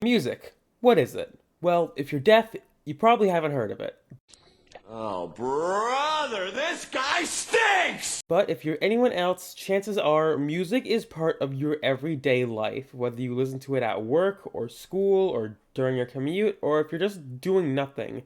Music. What is it? Well, if you're deaf, you probably haven't heard of it. Oh, brother, this guy stinks! But if you're anyone else, chances are music is part of your everyday life, whether you listen to it at work or school or during your commute, or if you're just doing nothing.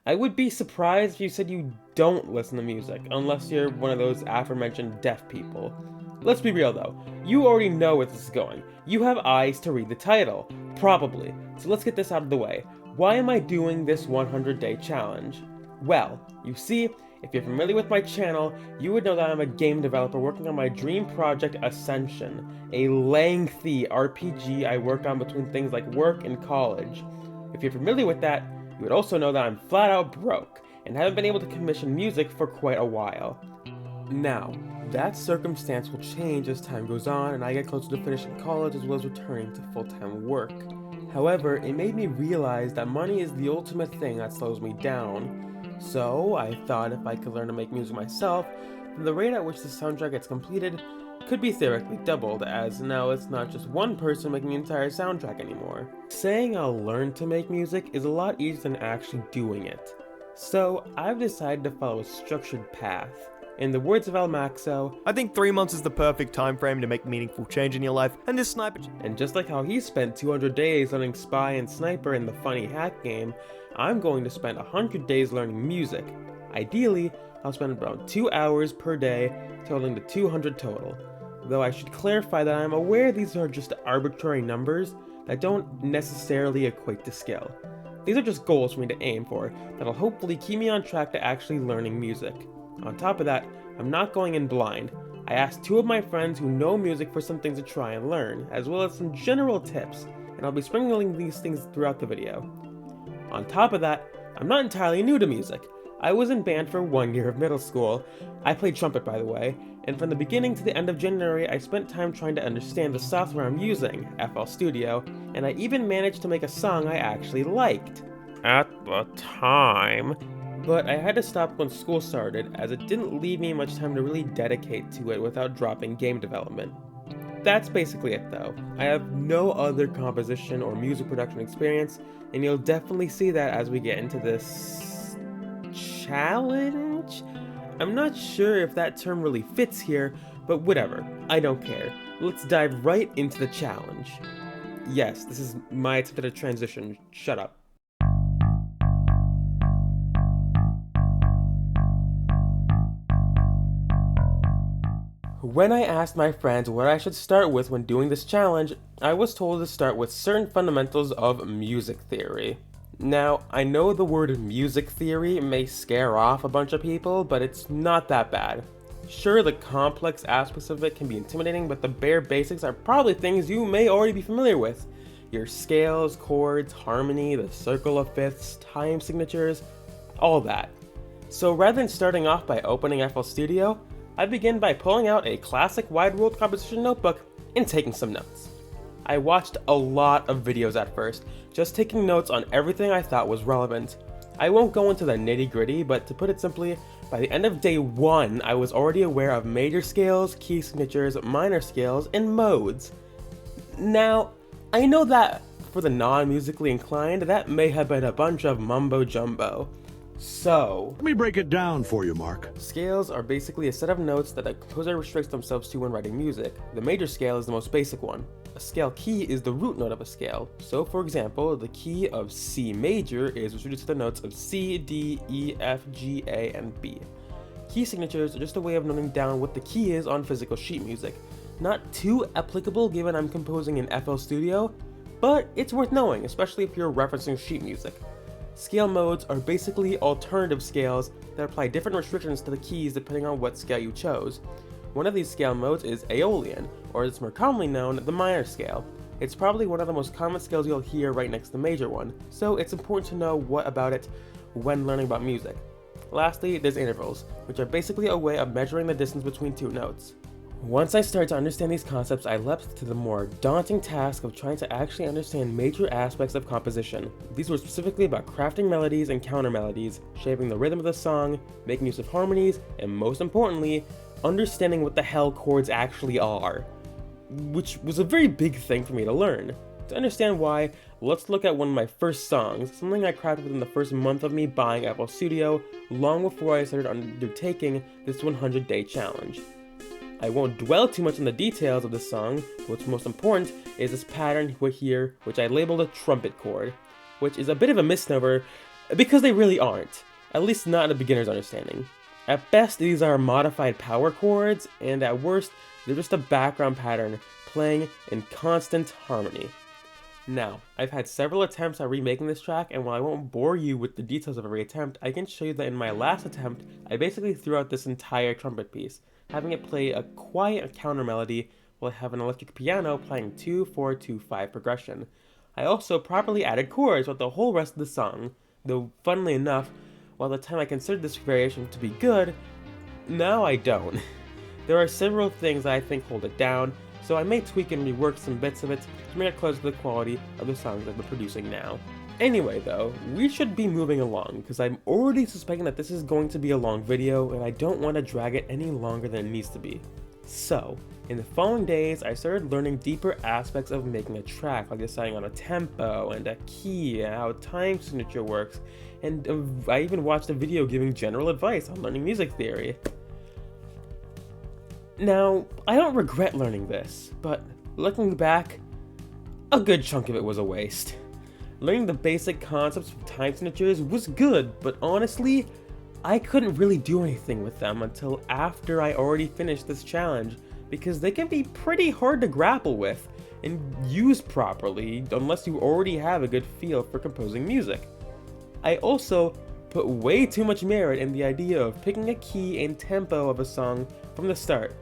I would be surprised if you said you don't listen to music, unless you're one of those aforementioned deaf people. Let's be real though, you already know where this is going. You have eyes to read the title. Probably. So let's get this out of the way. Why am I doing this 100-day challenge? Well, you see, if you're familiar with my channel, you would know that I'm a game developer working on my dream project Ascension, a lengthy RPG I worked on between things like work and college. If you're familiar with that, you would also know that I'm flat out broke, and haven't been able to commission music for quite a while. Now, that circumstance will change as time goes on and I get closer to finishing college as well as returning to full-time work. However, it made me realize that money is the ultimate thing that slows me down. So, I thought if I could learn to make music myself, then the rate at which the soundtrack gets completed could be theoretically doubled, as now it's not just one person making the entire soundtrack anymore. Saying I'll learn to make music is a lot easier than actually doing it. So, I've decided to follow a structured path. In the words of El Maxo, I think 3 months is the perfect time frame to make meaningful change in your life, and this sniper... And just like how he spent 200 days learning Spy and Sniper in the funny hack game, I'm going to spend 100 days learning music. Ideally, I'll spend around 2 hours per day, totaling to 200 total. Though I should clarify that I'm aware these are just arbitrary numbers that don't necessarily equate to skill. These are just goals for me to aim for, that'll hopefully keep me on track to actually learning music. On top of that, I'm not going in blind. I asked 2 of my friends who know music for some things to try and learn, as well as some general tips, and I'll be sprinkling these things throughout the video. On top of that, I'm not entirely new to music. I was in band for 1 year of middle school. I played trumpet, by the way, and from the beginning to the end of January, I spent time trying to understand the software I'm using, FL Studio, and I even managed to make a song I actually liked. At the time. But I had to stop when school started, as it didn't leave me much time to really dedicate to it without dropping game development. That's basically it though. I have no other composition or music production experience, and you'll definitely see that as we get into this... challenge? I'm not sure if that term really fits here, but whatever, I don't care. Let's dive right into the challenge. Yes, this is my attempt at a transition, shut up. When I asked my friends what I should start with when doing this challenge, I was told to start with certain fundamentals of music theory. Now, I know the word music theory may scare off a bunch of people, but it's not that bad. Sure, the complex aspects of it can be intimidating, but the bare basics are probably things you may already be familiar with. Your scales, chords, harmony, the circle of fifths, time signatures, all that. So rather than starting off by opening FL Studio, I begin by pulling out a classic wide world composition notebook and taking some notes. I watched a lot of videos at first, just taking notes on everything I thought was relevant. I won't go into the nitty gritty, but to put it simply, by the end of day 1, I was already aware of major scales, key signatures, minor scales, and modes. Now, I know that for the non-musically inclined, that may have been a bunch of mumbo jumbo. So, let me break it down for you, Mark. Scales are basically a set of notes that a composer restricts themselves to when writing music. The major scale is the most basic one. A scale key is the root note of a scale. So for example, the key of C major is restricted to the notes of C, D, E, F, G, A, and B. Key signatures are just a way of noting down what the key is on physical sheet music. Not too applicable given I'm composing in FL Studio, but it's worth knowing, especially if you're referencing sheet music. Scale modes are basically alternative scales that apply different restrictions to the keys depending on what scale you chose. One of these scale modes is Aeolian, or as it's more commonly known, the minor scale. It's probably one of the most common scales you'll hear right next to the major one, so it's important to know what about it when learning about music. Lastly, there's intervals, which are basically a way of measuring the distance between 2 notes. Once I started to understand these concepts, I leapt to the more daunting task of trying to actually understand major aspects of composition. These were specifically about crafting melodies and counter melodies, shaping the rhythm of the song, making use of harmonies, and most importantly, understanding what the hell chords actually are. Which was a very big thing for me to learn. To understand why, let's look at one of my first songs, something I crafted within the first month of me buying FL Studio, long before I started undertaking this 100-day challenge. I won't dwell too much on the details of this song, but what's most important is this pattern here, which I labeled a trumpet chord, which is a bit of a misnomer, because they really aren't, at least not in a beginner's understanding. At best, these are modified power chords, and at worst, they're just a background pattern playing in constant harmony. Now, I've had several attempts at remaking this track, and while I won't bore you with the details of every attempt, I can show you that in my last attempt, I basically threw out this entire trumpet piece, having it play a quiet counter melody while I have an electric piano playing 2-4-2-5 progression. I also properly added chords throughout the whole rest of the song, though funnily enough, while at the time I considered this variation to be good, now I don't. There are several things that I think hold it down, so I may tweak and rework some bits of it to make it closer to the quality of the songs I've been producing now. Anyway though, we should be moving along, because I'm already suspecting that this is going to be a long video, and I don't want to drag it any longer than it needs to be. So, in the following days, I started learning deeper aspects of making a track, like deciding on a tempo, and a key, and how time signature works, and I even watched a video giving general advice on learning music theory. Now, I don't regret learning this, but looking back, a good chunk of it was a waste. Learning the basic concepts of time signatures was good, but honestly, I couldn't really do anything with them until after I already finished this challenge, because they can be pretty hard to grapple with and use properly unless you already have a good feel for composing music. I also put way too much merit in the idea of picking a key and tempo of a song from the start.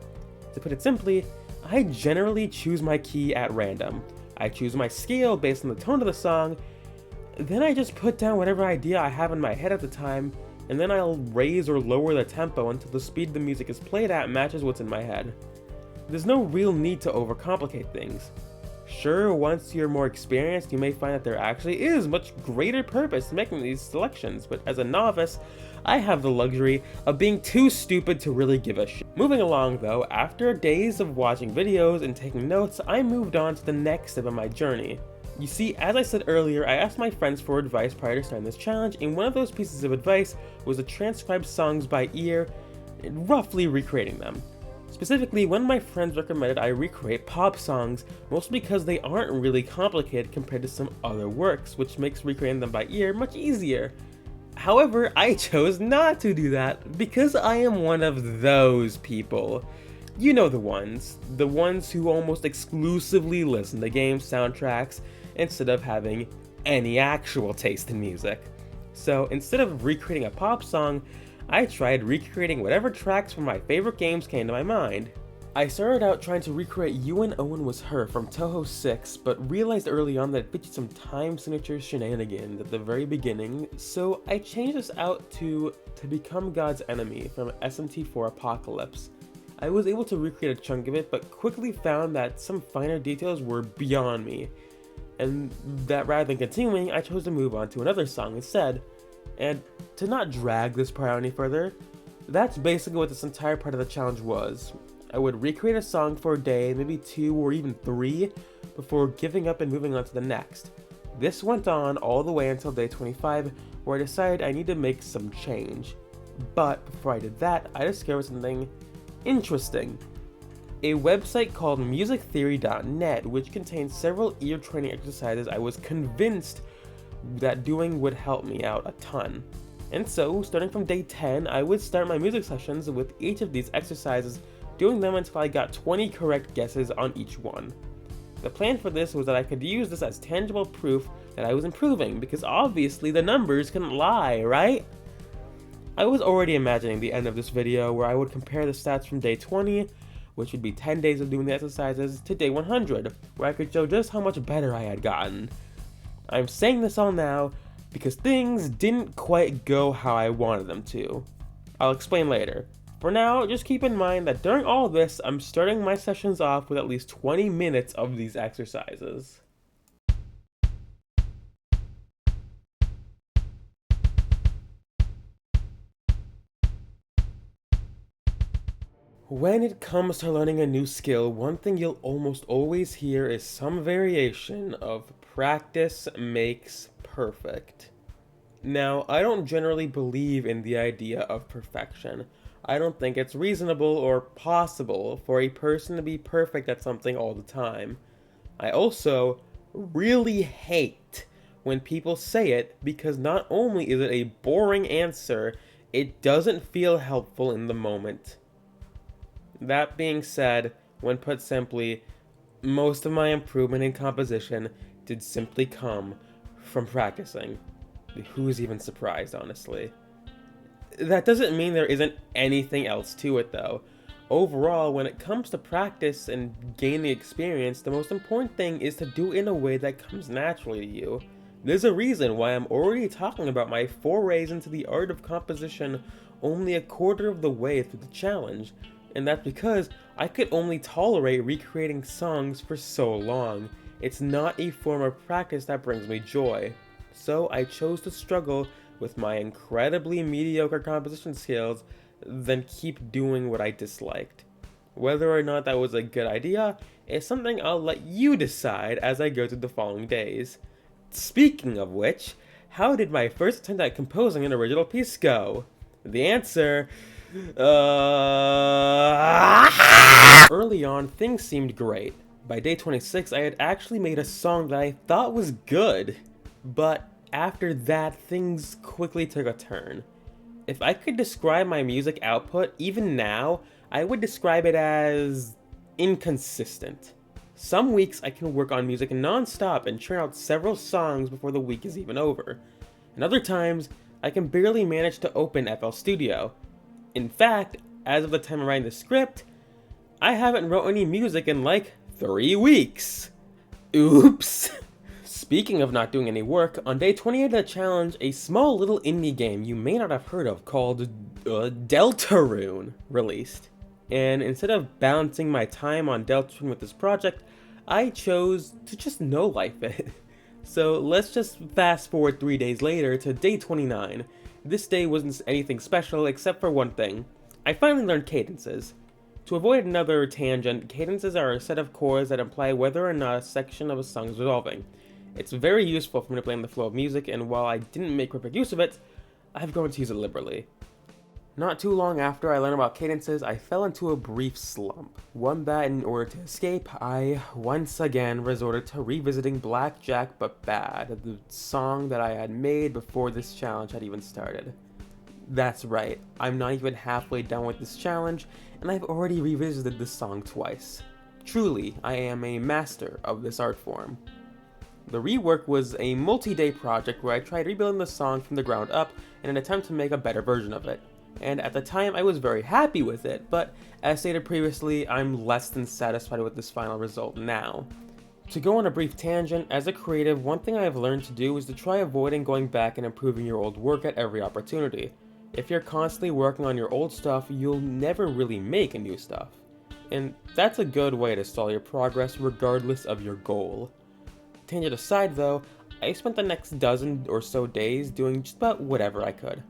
To put it simply, I generally choose my key at random. I choose my scale based on the tone of the song, then I just put down whatever idea I have in my head at the time, and then I'll raise or lower the tempo until the speed the music is played at matches what's in my head. There's no real need to overcomplicate things. Sure, once you're more experienced, you may find that there actually is much greater purpose to making these selections, but as a novice, I have the luxury of being too stupid to really give a shit. Moving along though, after days of watching videos and taking notes, I moved on to the next step of my journey. You see, as I said earlier, I asked my friends for advice prior to starting this challenge, and one of those pieces of advice was to transcribe songs by ear, and roughly recreating them. Specifically, one of my friends recommended I recreate pop songs, mostly because they aren't really complicated compared to some other works, which makes recreating them by ear much easier. However, I chose not to do that, because I am one of those people. You know the ones who almost exclusively listen to game soundtracks instead of having any actual taste in music. So instead of recreating a pop song, I tried recreating whatever tracks from my favorite games came to my mind. I started out trying to recreate You and Owen Was Her from Touhou 6, but realized early on that it featured some time signature shenanigans at the very beginning, so I changed this out to Become God's Enemy from SMT4 Apocalypse. I was able to recreate a chunk of it, but quickly found that some finer details were beyond me, and that rather than continuing, I chose to move on to another song instead. And to not drag this part out any further, that's basically what this entire part of the challenge was. I would recreate a song for a day, maybe 2 or even 3, before giving up and moving on to the next. This went on all the way until day 25, where I decided I need to make some change. But before I did that, I discovered something interesting. A website called musictheory.net, which contains several ear training exercises I was convinced that doing would help me out a ton. And so, starting from day 10, I would start my music sessions with each of these exercises, doing them until I got 20 correct guesses on each one. The plan for this was that I could use this as tangible proof that I was improving, because obviously the numbers couldn't lie, right? I was already imagining the end of this video where I would compare the stats from day 20, which would be 10 days of doing the exercises, to day 100, where I could show just how much better I had gotten. I'm saying this all now because things didn't quite go how I wanted them to. I'll explain later. For now, just keep in mind that during all this, I'm starting my sessions off with at least 20 minutes of these exercises. When it comes to learning a new skill, one thing you'll almost always hear is some variation of practice makes perfect. Now, I don't generally believe in the idea of perfection. I don't think it's reasonable or possible for a person to be perfect at something all the time. I also really hate when people say it because not only is it a boring answer, it doesn't feel helpful in the moment. That being said, when put simply, most of my improvement in composition did simply come from practicing. Who's even surprised, honestly? That doesn't mean there isn't anything else to it, though. Overall, when it comes to practice and gaining experience, the most important thing is to do it in a way that comes naturally to you. There's a reason why I'm already talking about my forays into the art of composition only a quarter of the way through the challenge, and that's because I could only tolerate recreating songs for so long. It's not a form of practice that brings me joy. So I chose to struggle with my incredibly mediocre composition skills than keep doing what I disliked. Whether or not that was a good idea is something I'll let you decide as I go through the following days. Speaking of which, how did my first attempt at composing an original piece go? The answer... Early on, things seemed great. By day 26, I had actually made a song that I thought was good. But after that, things quickly took a turn. If I could describe my music output, even now, I would describe it as inconsistent. Some weeks I can work on music non-stop and churn out several songs before the week is even over. And other times, I can barely manage to open FL Studio. In fact, as of the time I'm writing the script, I haven't wrote any music in like 3 weeks. Oops. Speaking of not doing any work, on day 28 of the challenge, a small little indie game you may not have heard of called Deltarune released. And instead of balancing my time on Deltarune with this project, I chose to just no-life it. So let's just fast forward 3 days later to day 29. This day wasn't anything special except for one thing. I finally learned cadences. To avoid another tangent, cadences are a set of chords that imply whether or not a section of a song is resolving. It's very useful for manipulating the flow of music, and while I didn't make perfect use of it, I've grown to use it liberally. Not too long after I learned about cadences, I fell into a brief slump. One that, in order to escape, I once again resorted to revisiting Blackjack But Bad, the song that I had made before this challenge had even started. That's right, I'm not even halfway done with this challenge, and I've already revisited this song twice. Truly, I am a master of this art form. The rework was a multi-day project where I tried rebuilding the song from the ground up in an attempt to make a better version of it. And at the time I was very happy with it, but as stated previously, I'm less than satisfied with this final result now. To go on a brief tangent, as a creative, one thing I have learned to do is to try avoiding going back and improving your old work at every opportunity. If you're constantly working on your old stuff, you'll never really make new stuff. And that's a good way to stall your progress regardless of your goal. Tangent aside though, I spent the next dozen or so days doing just about whatever I could.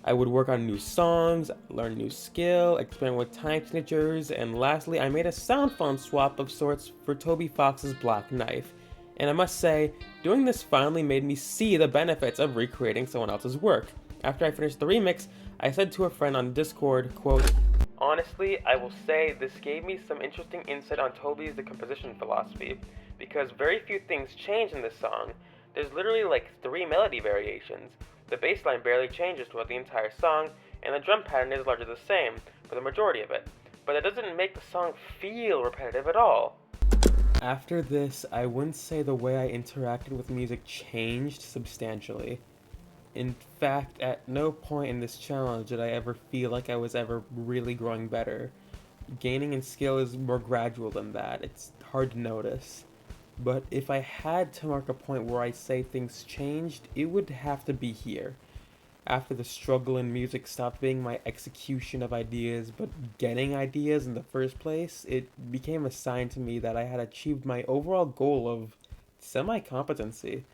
I would work on new songs, learn a new skill, experiment with time signatures, and lastly I made a sound font swap of sorts for Toby Fox's Black Knife. And I must say, doing this finally made me see the benefits of recreating someone else's work. After I finished the remix, I said to a friend on Discord, quote, "Honestly, I will say this gave me some interesting insight on Toby's composition philosophy, because very few things change in this song. There's literally like 3 melody variations. The bass line barely changes throughout the entire song, and the drum pattern is largely the same for the majority of it, but that doesn't make the song feel repetitive at all." After this, I wouldn't say the way I interacted with music changed substantially. In fact, at no point in this challenge did I ever feel like I was ever really growing better. Gaining in skill is more gradual than that. It's hard to notice. But if I had to mark a point where I say things changed, it would have to be here. After the struggle in music stopped being my execution of ideas, but getting ideas in the first place, it became a sign to me that I had achieved my overall goal of semi-competency.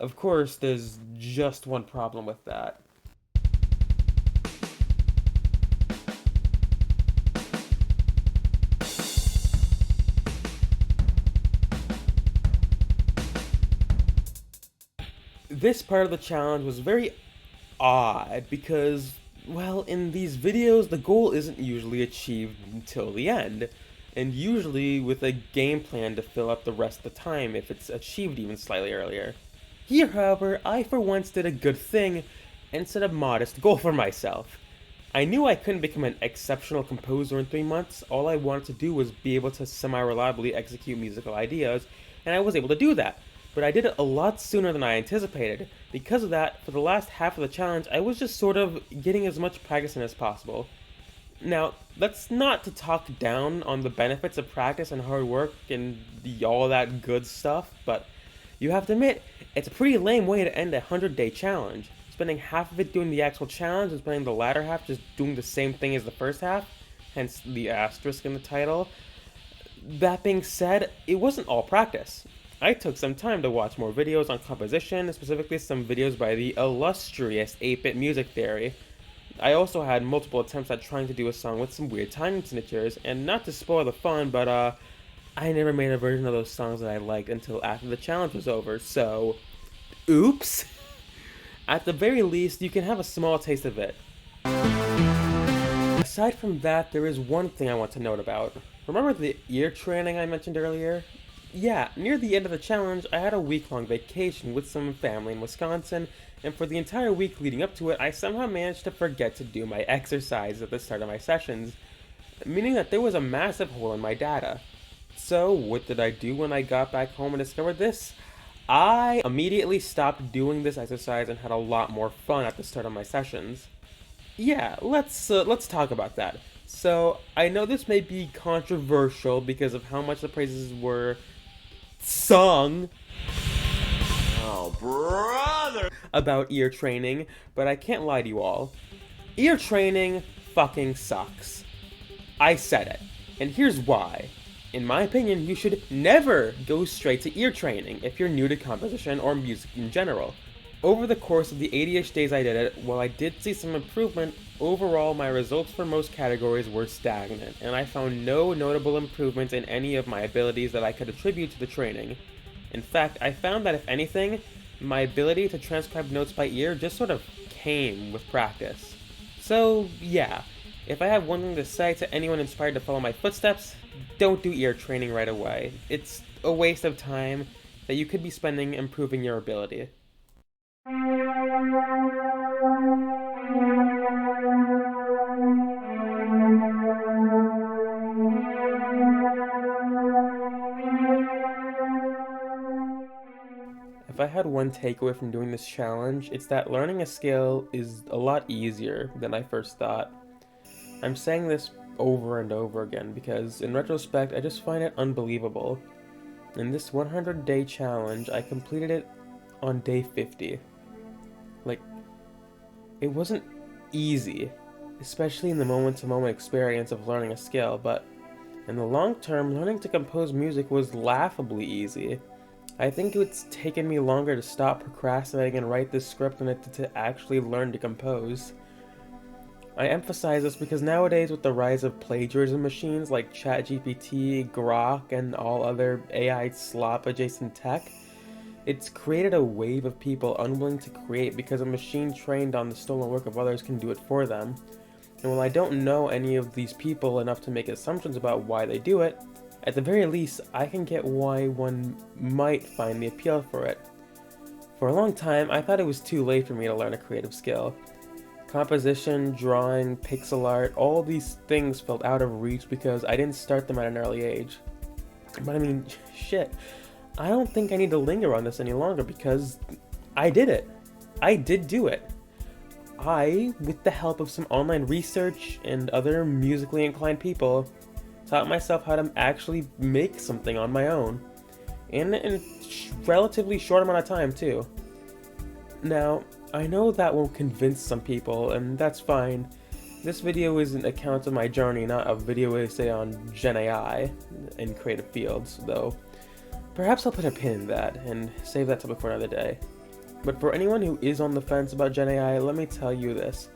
Of course, there's just one problem with that. This part of the challenge was very odd because, well, in these videos, the goal isn't usually achieved until the end, and usually with a game plan to fill up the rest of the time if it's achieved even slightly earlier. Here, however, I for once did a good thing and set a modest goal for myself. I knew I couldn't become an exceptional composer in 3 months. All I wanted to do was be able to semi-reliably execute musical ideas, and I was able to do that. But I did it a lot sooner than I anticipated. Because of that, for the last half of the challenge, I was just sort of getting as much practice in as possible. Now, that's not to talk down on the benefits of practice and hard work and all that good stuff, but you have to admit, it's a pretty lame way to end a 100-day challenge. Spending half of it doing the actual challenge and spending the latter half just doing the same thing as the first half, hence the asterisk in the title. That being said, it wasn't all practice. I took some time to watch more videos on composition, specifically some videos by the illustrious 8-bit music theory. I also had multiple attempts at trying to do a song with some weird timing signatures, and not to spoil the fun, but I never made a version of those songs that I liked until after the challenge was over, so oops. At the very least, you can have a small taste of it. Aside from that, there is one thing I want to note about. Remember the ear training I mentioned earlier? Yeah, near the end of the challenge, I had a week-long vacation with some family in Wisconsin, and for the entire week leading up to it, I somehow managed to forget to do my exercise at the start of my sessions, meaning that there was a massive hole in my data. So, what did I do when I got back home and discovered this? I immediately stopped doing this exercise and had a lot more fun at the start of my sessions. Yeah, let's talk about that. So, I know this may be controversial because of how much the praises were sung Oh, brother! about ear training, but I can't lie to you all. Ear training fucking sucks. I said it, and here's why. In my opinion, you should never go straight to ear training if you're new to composition or music in general. Over the course of the 80-ish days I did it, while I did see some improvement, overall my results for most categories were stagnant, and I found no notable improvement in any of my abilities that I could attribute to the training. In fact, I found that if anything, my ability to transcribe notes by ear just sort of came with practice. So, yeah, if I have one thing to say to anyone inspired to follow my footsteps, don't do ear training right away. It's a waste of time that you could be spending improving your ability. If I had one takeaway from doing this challenge, it's that learning a skill is a lot easier than I first thought. I'm saying this over and over again because, in retrospect, I just find it unbelievable. In this 100-day challenge, I completed it on day 50. Like, it wasn't easy, especially in the moment-to-moment experience of learning a skill, but in the long term, learning to compose music was laughably easy. I think it's taken me longer to stop procrastinating and write this script than it did to actually learn to compose. I emphasize this because nowadays, with the rise of plagiarism machines like ChatGPT, Grok, and all other AI slop adjacent tech, it's created a wave of people unwilling to create because a machine trained on the stolen work of others can do it for them. And while I don't know any of these people enough to make assumptions about why they do it, at the very least, I can get why one might find the appeal for it. For a long time, I thought it was too late for me to learn a creative skill. Composition, drawing, pixel art, all these things felt out of reach because I didn't start them at an early age. But I mean, shit, I don't think I need to linger on this any longer because I did it. I did do it. I, with the help of some online research and other musically inclined people, taught myself how to actually make something on my own, and in a relatively short amount of time too. Now, I know that won't convince some people, and that's fine. This video is an account of my journey, not a video essay on Gen AI in creative fields, though perhaps I'll put a pin in that and save that topic for another day. But for anyone who is on the fence about Gen AI, let me tell you this.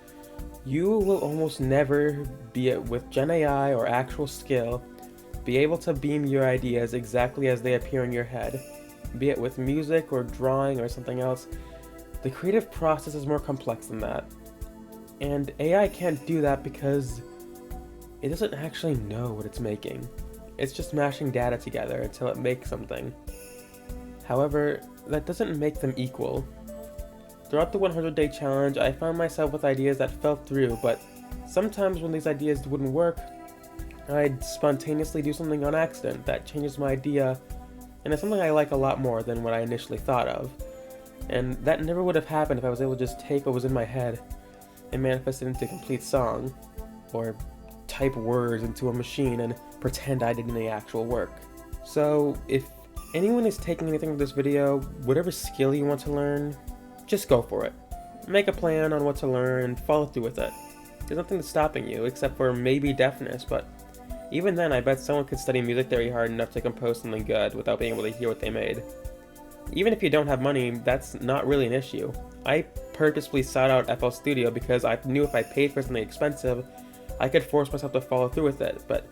You will almost never, be it with Gen AI or actual skill, be able to beam your ideas exactly as they appear in your head. Be it with music or drawing or something else, The creative process is more complex than that. And AI can't do that because it doesn't actually know what it's making. It's just mashing data together until it makes something. However, that doesn't make them equal. Throughout the 100-day challenge, I found myself with ideas that fell through, but sometimes when these ideas wouldn't work, I'd spontaneously do something on accident that changes my idea, and it's something I like a lot more than what I initially thought of. And that never would have happened if I was able to just take what was in my head and manifest it into a complete song, or type words into a machine and pretend I did any actual work. So if anyone is taking anything from this video, whatever skill you want to learn, just go for it. Make a plan on what to learn and follow through with it. There's nothing that's stopping you, except for maybe deafness, but even then I bet someone could study music theory hard enough to compose something good without being able to hear what they made. Even if you don't have money, that's not really an issue. I purposefully sought out FL Studio because I knew if I paid for something expensive, I could force myself to follow through with it, but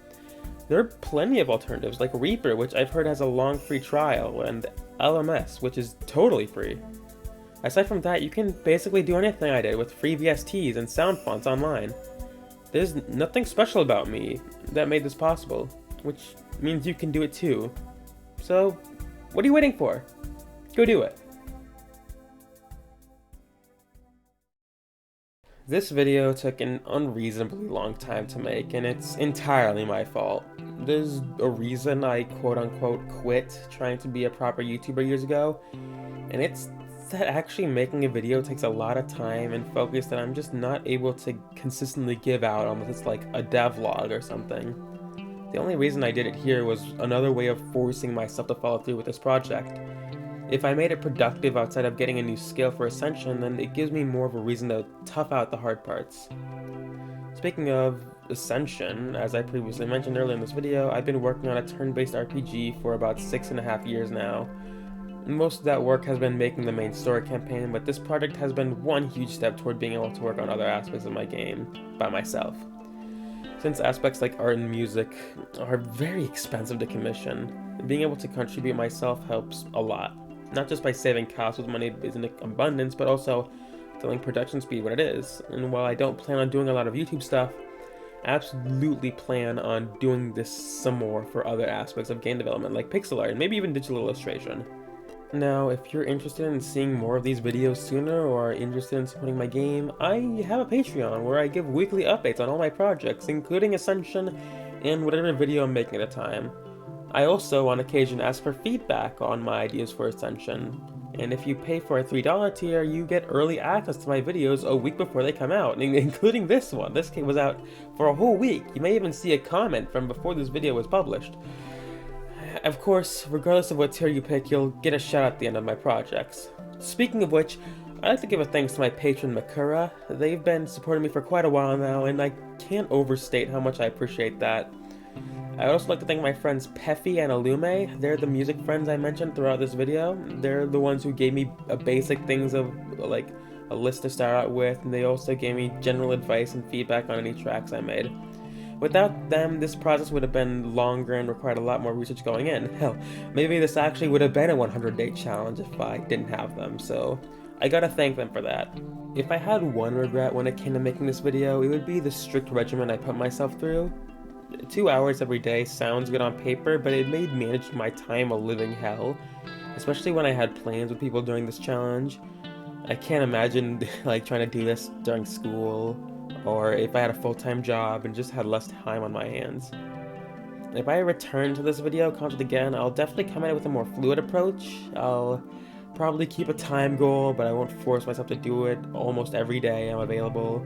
there are plenty of alternatives like Reaper, which I've heard has a long free trial, and LMS, which is totally free. Aside from that, you can basically do anything I did with free VSTs and sound fonts online. There's nothing special about me that made this possible, which means you can do it too. So, what are you waiting for? Go do it. This video took an unreasonably long time to make, and it's entirely my fault. There's a reason I quote-unquote quit trying to be a proper YouTuber years ago, and it's that actually making a video takes a lot of time and focus that I'm just not able to consistently give out unless it's like a devlog or something. The only reason I did it here was another way of forcing myself to follow through with this project. If I made it productive outside of getting a new skill for Ascension, then it gives me more of a reason to tough out the hard parts. Speaking of Ascension, as I previously mentioned earlier in this video, I've been working on a turn-based RPG for about 6.5 years now. Most of that work has been making the main story campaign, but this project has been one huge step toward being able to work on other aspects of my game by myself. Since aspects like art and music are very expensive to commission, being able to contribute myself helps a lot. Not just by saving costs with money in abundance, but also filling production speed what it is. And while I don't plan on doing a lot of YouTube stuff, I absolutely plan on doing this some more for other aspects of game development like pixel art and maybe even digital illustration. Now, if you're interested in seeing more of these videos sooner or are interested in supporting my game, I have a Patreon where I give weekly updates on all my projects, including Ascension and whatever video I'm making at a time. I also, on occasion, ask for feedback on my ideas for Ascension, and if you pay for a $3 tier, you get early access to my videos a week before they come out, including this one. This was out for a whole week. You may even see a comment from before this video was published. Of course, regardless of what tier you pick, you'll get a shout out at the end of my projects. Speaking of which, I'd like to give a thanks to my patron Makura. They've been supporting me for quite a while now, and I can't overstate how much I appreciate that. I'd also like to thank my friends Peffy and Alume. They're the music friends I mentioned throughout this video. They're the ones who gave me basic things of like a list to start out with, and they also gave me general advice and feedback on any tracks I made. Without them, this process would have been longer and required a lot more research going in. Hell, maybe this actually would have been a 100-day challenge if I didn't have them, so I gotta thank them for that. If I had one regret when it came to making this video, it would be the strict regimen I put myself through. 2 hours every day sounds good on paper, but it made managing my time a living hell, especially when I had plans with people during this challenge. I can't imagine like trying to do this during school, or if I had a full-time job and just had less time on my hands. If I return to this video content again, I'll definitely come at it with a more fluid approach. I'll probably keep a time goal, but I won't force myself to do it almost every day I'm available.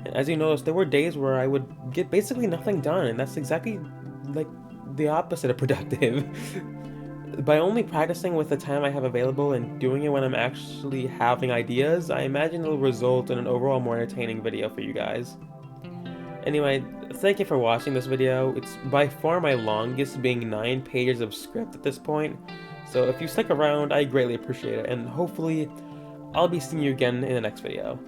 And as you notice, there were days where I would get basically nothing done, and that's exactly like the opposite of productive. By only practicing with the time I have available and doing it when I'm actually having ideas, I imagine it'll result in an overall more entertaining video for you guys. Anyway, thank you for watching this video. It's by far my longest, being 9 pages of script at this point, so if you stick around, I greatly appreciate it, and hopefully I'll be seeing you again in the next video.